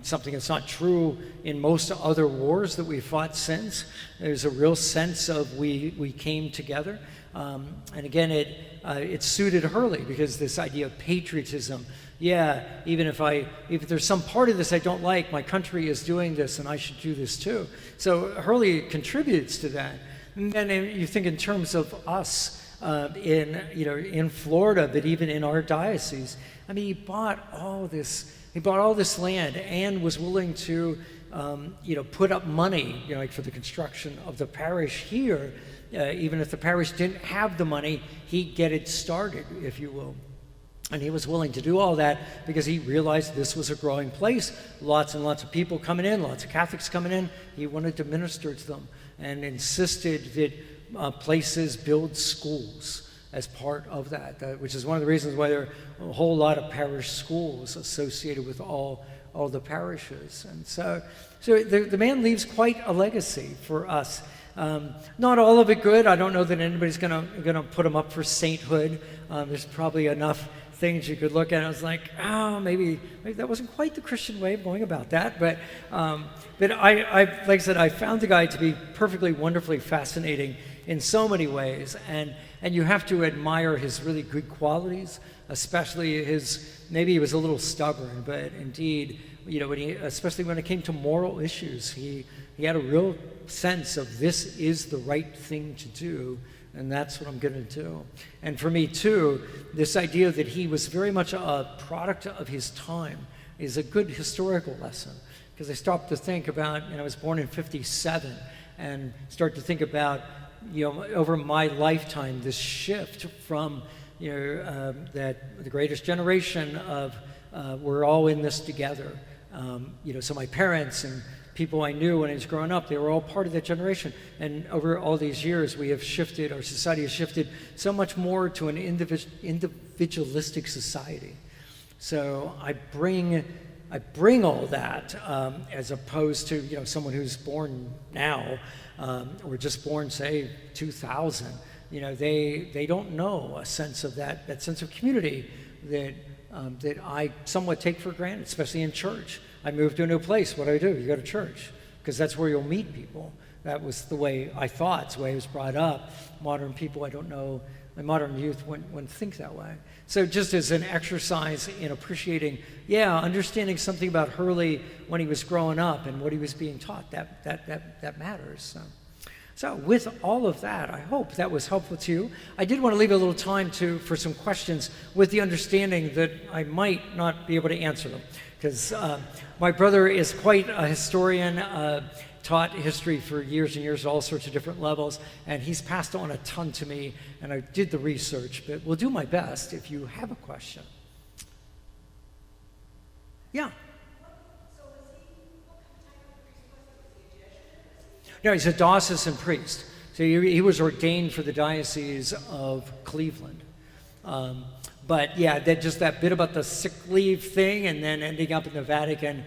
Something that's not true in most other wars that we've fought since. There's a real sense of we came together. And again, it suited Hurley because this idea of patriotism. Yeah, even if there's some part of this I don't like, my country is doing this and I should do this too. So Hurley contributes to that. And then you think in terms of us in Florida, but even in our diocese, I mean, he bought all this land and was willing to put up money like for the construction of the parish here. Even if the parish didn't have the money, he'd get it started, if you will. And he was willing to do all that because he realized this was a growing place. Lots and lots of people coming in, lots of Catholics coming in. He wanted to minister to them and insisted that places build schools as part of that, which is one of the reasons why there are a whole lot of parish schools associated with all the parishes. And so the man leaves quite a legacy for us. Not all of it good. I don't know that anybody's gonna put him up for sainthood. There's probably enough things you could look at. I was like, maybe that wasn't quite the Christian way of going about that. But I like I said, I found the guy to be perfectly, wonderfully fascinating in so many ways. And you have to admire his really good qualities, especially maybe he was a little stubborn, but indeed, especially when it came to moral issues, he had a real sense of this is the right thing to do. And that's what I'm going to do. And for me, too, this idea that he was very much a product of his time is a good historical lesson. Because I stopped to think about, I was born in 1957, and start to think about, over my lifetime, this shift from, that the greatest generation of, we're all in this together. So my parents and people I knew when I was growing up, they were all part of that generation. And over all these years, our society has shifted so much more to an individualistic society. So I bring all that as opposed to, someone who's born now or just born, say, 2000. They don't know a sense of that sense of community that I somewhat take for granted, especially in church. I moved to a new place. What do? You go to church, because that's where you'll meet people. That was the way I thought. It's the way I was brought up. Modern people, I don't know, the modern youth wouldn't think that way. So just as an exercise in appreciating, understanding something about Hurley when he was growing up and what he was being taught, that matters. So with all of that, I hope that was helpful to you. I did want to leave a little time for some questions with the understanding that I might not be able to answer them, because My brother is quite a historian, taught history for years and years at all sorts of different levels, and he's passed on a ton to me, and I did the research, but will do my best if you have a question. Yeah. No, he's a diocesan priest. So he was ordained for the Diocese of Cleveland. But yeah, just that bit about the sick leave thing and then ending up in the Vatican,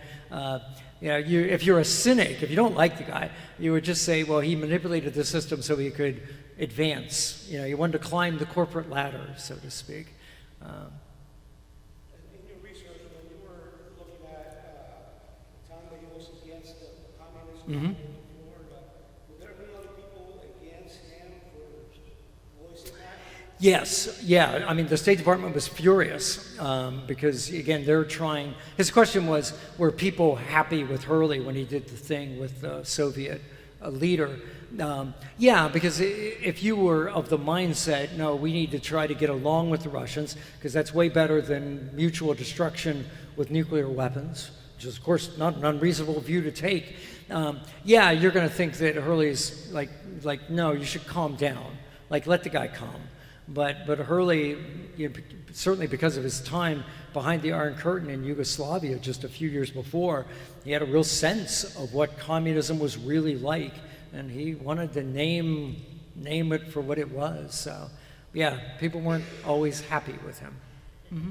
if you're a cynic, if you don't like the guy, you would just say, well, he manipulated the system so he could advance. He wanted to climb the corporate ladder, so to speak. In your research, when you were looking at the time that he was against the communism in Florida, were there any other people against him for voicing that? Yes, yeah. I mean, the State Department was furious because, again, they're trying. His question was, were people happy with Hurley when he did the thing with the Soviet leader? Yeah, because if you were of the mindset, no, we need to try to get along with the Russians because that's way better than mutual destruction with nuclear weapons, which is, of course, not an unreasonable view to take. Yeah, you're going to think that Hurley's like, no, you should calm down. Like, let the guy calm. But Hurley, certainly because of his time behind the Iron Curtain in Yugoslavia just a few years before, he had a real sense of what communism was really like, and he wanted to name it for what it was. So, yeah, people weren't always happy with him. Mm-hmm.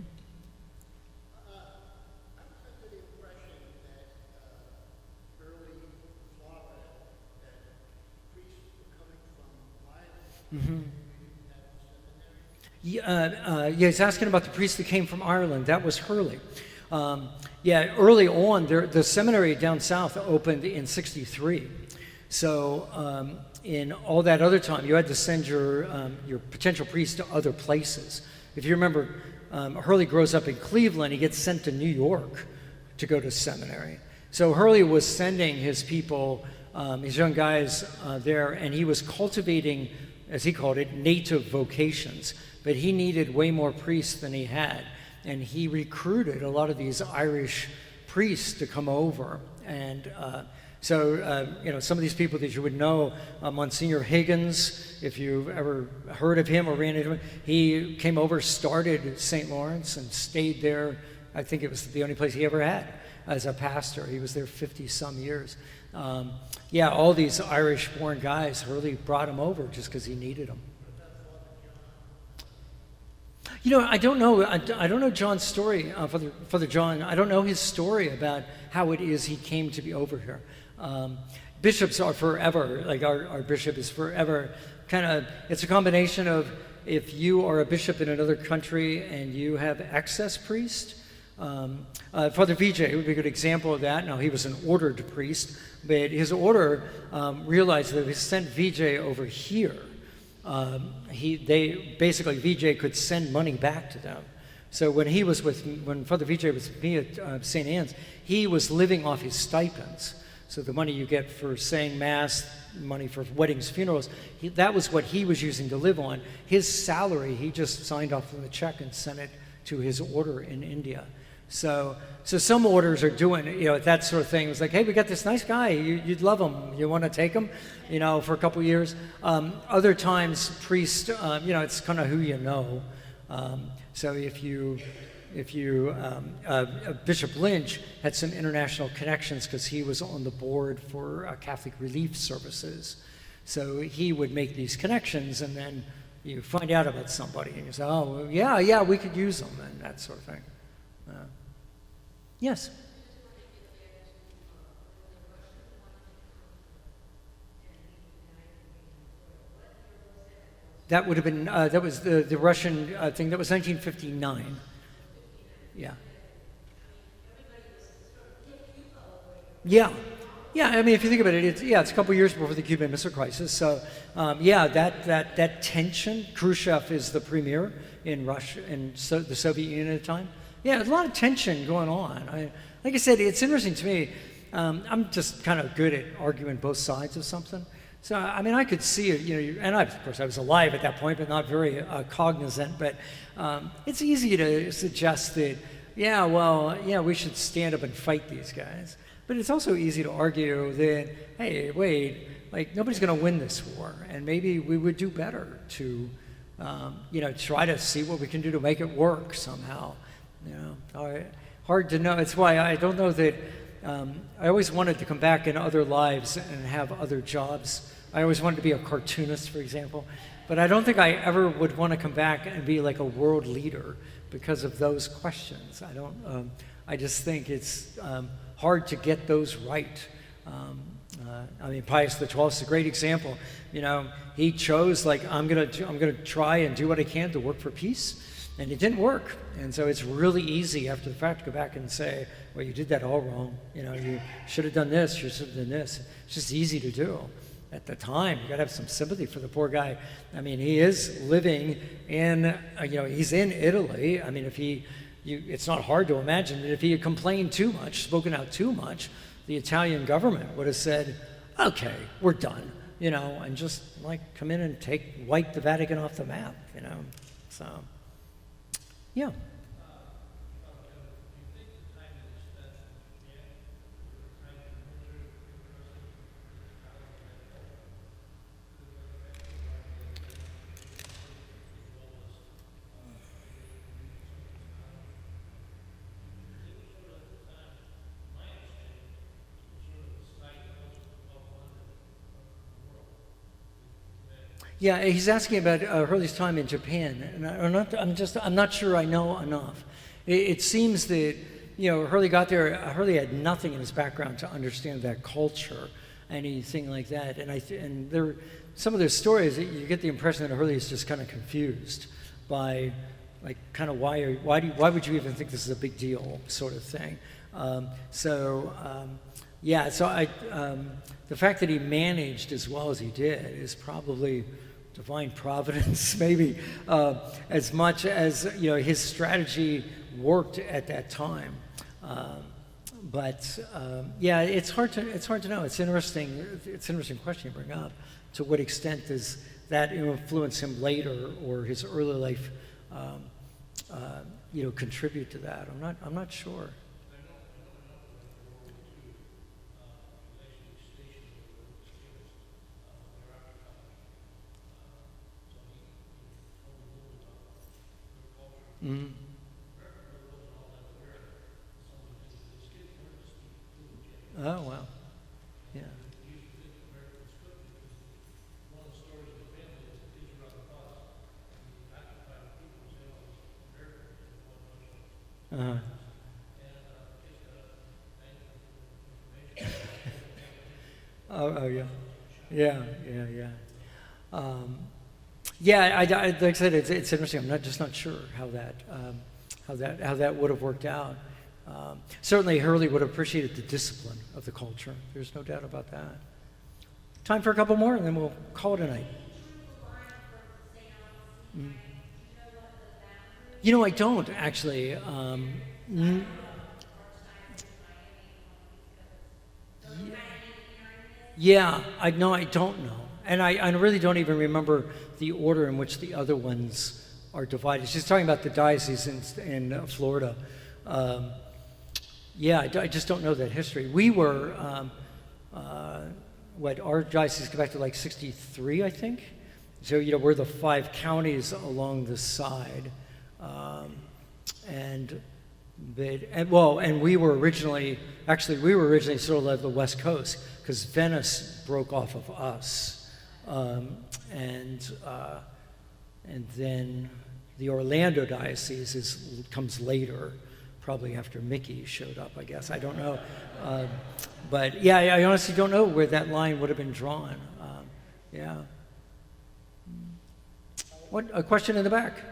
Mm-hmm. Yeah, he's asking about the priest that came from Ireland. That was Hurley. Yeah, early on, the seminary down south opened in '63. So in all that other time, you had to send your potential priest to other places. If you remember, Hurley grows up in Cleveland. He gets sent to New York to go to seminary. So Hurley was sending his people, his young guys there, and he was cultivating, as he called it, native vocations. But he needed way more priests than he had. And he recruited a lot of these Irish priests to come over. And so some of these people that you would know, Monsignor Higgins, if you've ever heard of him or ran into him, he came over, started St. Lawrence and stayed there. I think it was the only place he ever had as a pastor. He was there 50-some years. Yeah, all these Irish-born guys, Hurley brought him over just because he needed them. I don't know. I don't know John's story, Father John. I don't know his story about how it is he came to be over here. Bishops are forever, like our bishop is forever. It's a combination of if you are a bishop in another country and you have excess priest. Father Vijay would be a good example of that. Now, he was an ordered priest, but his order realized that if he sent Vijay over here, Vijay could send money back to them. So when Father Vijay was with me at St. Anne's, he was living off his stipends. So the money you get for saying Mass, money for weddings, funerals, that was what he was using to live on. His salary, he just signed off on the check and sent it to his order in India. So some orders are doing, that sort of thing. It was like, hey, we got this nice guy. You'd love him. You want to take him, for a couple years. Other times, priest, it's kind of who you know. So if Bishop Lynch had some international connections because he was on the board for Catholic Relief Services. So he would make these connections, and then you find out about somebody, and you say, oh, well, yeah, we could use them, and that sort of thing. Yes? That would have been, that was the Russian thing. That was 1959. Yeah. Yeah. Yeah, I mean, if you think about it, it's a couple years before the Cuban Missile Crisis. So, that tension. Khrushchev is the premier in Russia and the Soviet Union at the time. Yeah, there's a lot of tension going on. Like I said, it's interesting to me. I'm just kind of good at arguing both sides of something. So, I mean, I could see it, and of course I was alive at that point, but not very cognizant. But it's easy to suggest that yeah, well, yeah, we should stand up and fight these guys. But it's also easy to argue that, hey, wait, like nobody's going to win this war, and maybe we would do better to, try to see what we can do to make it work somehow. Hard to know. It's why I don't know that. I always wanted to come back in other lives and have other jobs. I always wanted to be a cartoonist, for example, but I don't think I ever would want to come back and be like a world leader because of those questions. I don't. I just think it's hard to get those right. Pius XII is a great example. He chose I'm gonna try and do what I can to work for peace, and it didn't work. And so it's really easy after the fact to go back and say, well, you did that all wrong. You should have done this. You should have done this. It's just easy to do. At the time, you got to have some sympathy for the poor guy. He is living in, he's in Italy. It's not hard to imagine that if he had complained too much, spoken out too much, the Italian government would have said, okay, we're done, and just come in and wipe the Vatican off the map, so, yeah. Yeah, he's asking about Hurley's time in Japan, and I'm not sure I know enough. It seems that Hurley got there. Hurley had nothing in his background to understand that culture, anything like that. And there, some of those stories, you get the impression that Hurley is just kind of confused by, why would you even think this is a big deal, sort of thing. The fact that he managed as well as he did is probably divine providence, maybe, as much as his strategy worked at that time. It's hard to know. It's interesting. It's an interesting question you bring up. To what extent does that influence him later, or his early life, contribute to that? I'm not sure. Mm-hmm. Oh, wow. Yeah. Uh-huh. Oh, yeah. Yeah. Like I said, it's interesting. I'm just not sure how that would have worked out. Certainly, Hurley would have appreciated the discipline of the culture. There's no doubt about that. Time for a couple more, and then we'll call it a night. I don't actually. I don't know. And I really don't even remember the order in which the other ones are divided. She's talking about the diocese in Florida. I just don't know that history. We were, our diocese goes back to 63, I think. So, we're the 5 counties along the side. And we were originally sort of like the West Coast, because Venice broke off of us. And then the Orlando diocese comes later, probably after Mickey showed up, I guess. I don't know. I honestly don't know where that line would have been drawn. What, a question in the back? Did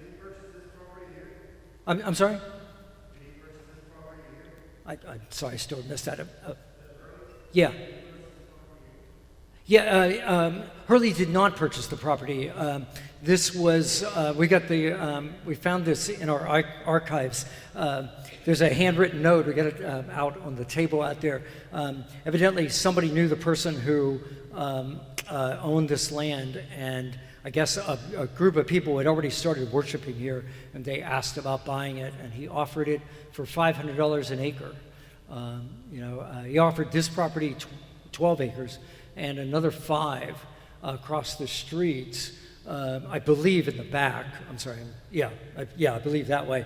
he purchase this property here? I'm sorry? Did he purchase this property here? I'm sorry, I still missed that. Hurley did not purchase the property. This was, we found this in our archives. There's a handwritten note, we got it out on the table out there. Evidently somebody knew the person who owned this land, and I guess a group of people had already started worshiping here, and they asked about buying it, and he offered it for $500 an acre. He offered this property 12 acres and another 5 across the street, I believe in the back. I'm sorry, I believe that way,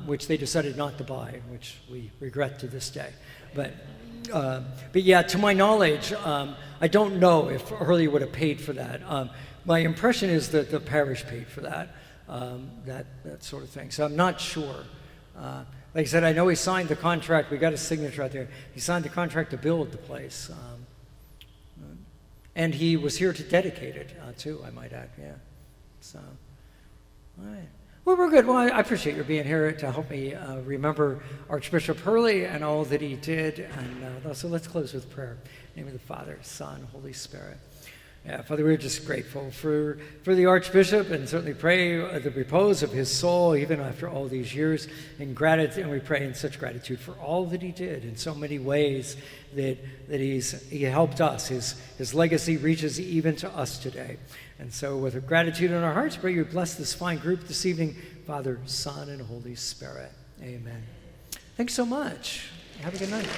which they decided not to buy, which we regret to this day. But yeah, to my knowledge, I don't know if Hurley would have paid for that. My impression is that the parish paid for that, that sort of thing. So I'm not sure. Like I said, I know he signed the contract. We got his signature out there. He signed the contract to build the place. And he was here to dedicate it, too, I might add, yeah. So, all right. Well, we're good. Well, I appreciate your being here to help me remember Archbishop Hurley and all that he did. And so let's close with prayer. In the name of the Father, Son, Holy Spirit. Yeah, Father, we're just grateful for the Archbishop, and certainly pray the repose of his soul even after all these years in gratitude. And we pray in such gratitude for all that he did in so many ways that he helped us. His legacy reaches even to us today. And so with gratitude in our hearts, pray you bless this fine group this evening, Father, Son, and Holy Spirit. Amen. Thanks so much. Have a good night.